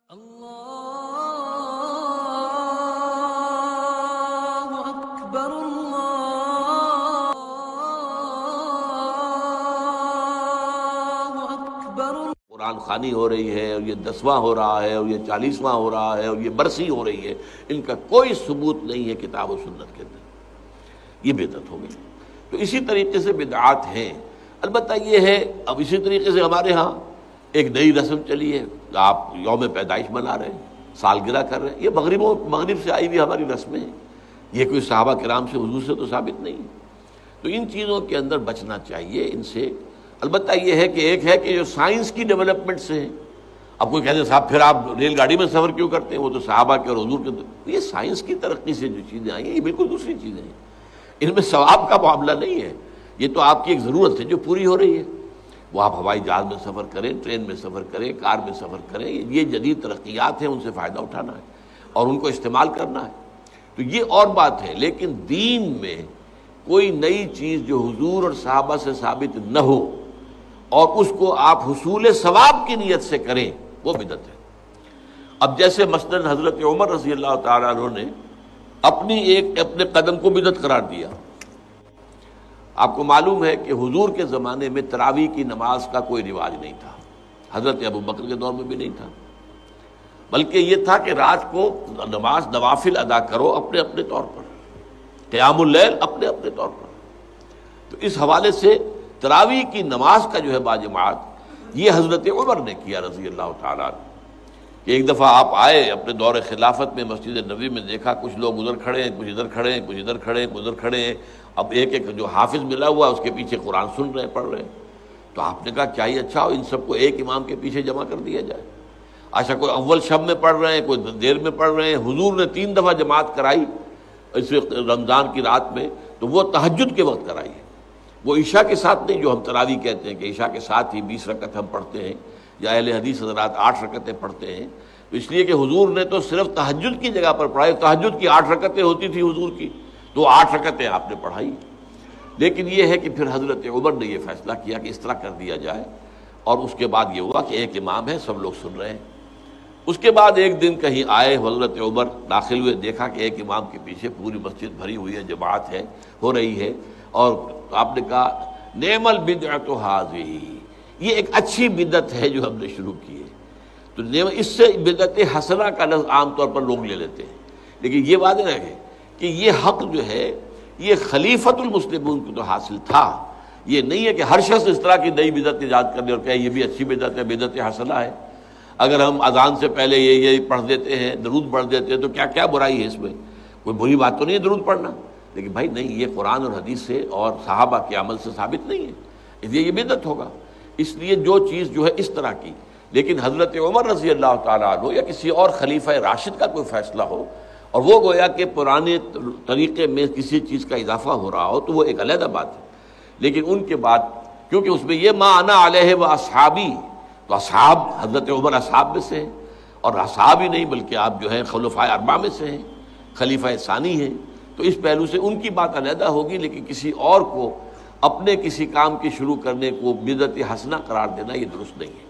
اللہ اکبر اللہ اکبر۔ قرآن خوانی ہو رہی ہے اور یہ 10واں ہو رہا ہے اور یہ 40واں ہو رہا ہے اور یہ برسی ہو رہی ہے، ان کا کوئی ثبوت نہیں ہے کتاب و سنت کے اندر، یہ بدعت ہو گئی۔ تو اسی طریقے سے بدعات ہیں۔ البتہ یہ ہے اب اسی طریقے سے ہمارے ہاں ایک نئی رسم چلی ہے، آپ یوم پیدائش منا رہے ہیں، سالگرہ کر رہے ہیں، یہ مغرب سے آئی ہوئی ہماری رسمیں ہیں، یہ کوئی صحابہ کرام سے حضور سے تو ثابت نہیں ہے۔ تو ان چیزوں کے اندر بچنا چاہیے ان سے۔ البتہ یہ ہے کہ ایک ہے کہ جو سائنس کی ڈیولپمنٹ سے ہے، اب کوئی کہتے ہیں صاحب پھر آپ ریل گاڑی میں سفر کیوں کرتے ہیں، وہ تو صحابہ کے اور حضور کے، یہ سائنس کی ترقی سے جو چیزیں آئی ہیں یہ بالکل دوسری چیزیں ہیں، ان میں ثواب کا معاملہ نہیں ہے، یہ تو آپ کی ایک ضرورت ہے جو پوری ہو رہی ہے۔ وہ آپ ہوائی جہاز میں سفر کریں، ٹرین میں سفر کریں، کار میں سفر کریں، یہ جدید ترقیات ہیں، ان سے فائدہ اٹھانا ہے اور ان کو استعمال کرنا ہے، تو یہ اور بات ہے۔ لیکن دین میں کوئی نئی چیز جو حضور اور صحابہ سے ثابت نہ ہو اور اس کو آپ حصول ثواب کی نیت سے کریں، وہ بدعت ہے۔ اب جیسے مثلاً حضرت عمر رضی اللہ تعالیٰ عنہ نے اپنے قدم کو بدعت قرار دیا۔ آپ کو معلوم ہے کہ حضور کے زمانے میں تراویح کی نماز کا کوئی رواج نہیں تھا، حضرت ابوبکر کے دور میں بھی نہیں تھا، بلکہ یہ تھا کہ رات کو نماز نوافل ادا کرو اپنے اپنے طور پر، قیام اللیل اپنے اپنے طور پر۔ تو اس حوالے سے تراویح کی نماز کا جو ہے باجماعت یہ حضرت عمر نے کیا رضی اللہ تعالیٰ عنہ، کہ ایک دفعہ آپ آئے اپنے دور خلافت میں مسجد نبوی میں، دیکھا کچھ لوگ ادھر کھڑے ہیں، کچھ ادھر کھڑے ہیں، کچھ ادھر کھڑے ہیں، کچھ ادھر کھڑے ہیں، اب ایک ایک جو حافظ ملا ہوا اس کے پیچھے قرآن سن رہے ہیں، پڑھ رہے ہیں۔ تو آپ نے کہا کیا یہ اچھا ہو ان سب کو ایک امام کے پیچھے جمع کر دیا جائے؟ اچھا کوئی اول شب میں پڑھ رہے ہیں، کوئی دیر میں پڑھ رہے ہیں، حضور نے 3 دفعہ جماعت کرائی اس رمضان کی رات میں، تو وہ تہجد کے وقت کرائی ہے، وہ عشاء کے ساتھ نہیں، جو ہم تراویح کہتے ہیں کہ عشاء کے ساتھ ہی 20 رکعت ہم پڑھتے ہیں، یا اہل حدیث حضرات 8 رکعتیں پڑھتے ہیں، اس لیے کہ حضور نے تو صرف تہجد کی جگہ پر پڑھائی، تہجد کی 8 رکعتیں ہوتی تھی حضور کی، تو 8 رکعتیں آپ نے پڑھائی۔ لیکن یہ ہے کہ پھر حضرت عمر نے یہ فیصلہ کیا کہ اس طرح کر دیا جائے، اور اس کے بعد یہ ہوا کہ ایک امام ہے، سب لوگ سن رہے ہیں۔ اس کے بعد ایک دن کہیں آئے حضرت عمر، داخل ہوئے، دیکھا کہ ایک امام کے پیچھے پوری مسجد بھری ہوئی ہے، جماعت ہے، ہو رہی ہے، اور آپ نے کہا نعم البدعۃ ھذہ، یہ ایک اچھی بدعت ہے جو ہم نے شروع کی ہے۔ تو اس سے بدعت حسنہ کا لفظ عام طور پر لوگ لے لیتے ہیں، لیکن یہ واضح رہے کہ یہ حق جو ہے یہ خلیفۃ المسلمین کو تو حاصل تھا، یہ نہیں ہے کہ ہر شخص اس طرح کی نئی بدعت ایجاد کر لے اور کہے یہ بھی اچھی بدعت ہے، بدعت حسنہ ہے۔ اگر ہم اذان سے پہلے یہ پڑھ دیتے ہیں، درود پڑھ دیتے ہیں، تو کیا برائی ہے اس میں؟ کوئی بری بات تو نہیں ہے درود پڑھنا، لیکن بھائی نہیں، یہ قرآن اور حدیث سے اور صحابہ کے عمل سے ثابت نہیں ہے، اس لیے یہ بدعت ہوگا۔ اس لیے جو چیز جو ہے اس طرح کی، لیکن حضرت عمر رضی اللہ تعالیٰ عنہ یا کسی اور خلیفہ راشد کا کوئی فیصلہ ہو اور وہ گویا کہ پرانے طریقے میں کسی چیز کا اضافہ ہو رہا ہو، تو وہ ایک علیحدہ بات ہے۔ لیکن ان کے بعد کیونکہ اس میں یہ ما انا علیہ و اصحابی، تو اصحاب حضرت عمر اصحاب میں سے ہیں، اور اصحاب ہی نہیں بلکہ آپ جو ہیں خلفائے اربعہ میں سے ہیں، خلیفہ ثانی ہیں، تو اس پہلو سے ان کی بات علیحدہ ہوگی، لیکن کسی اور کو اپنے کسی کام کی شروع کرنے کو بدعت حسنہ قرار دینا یہ درست نہیں ہے۔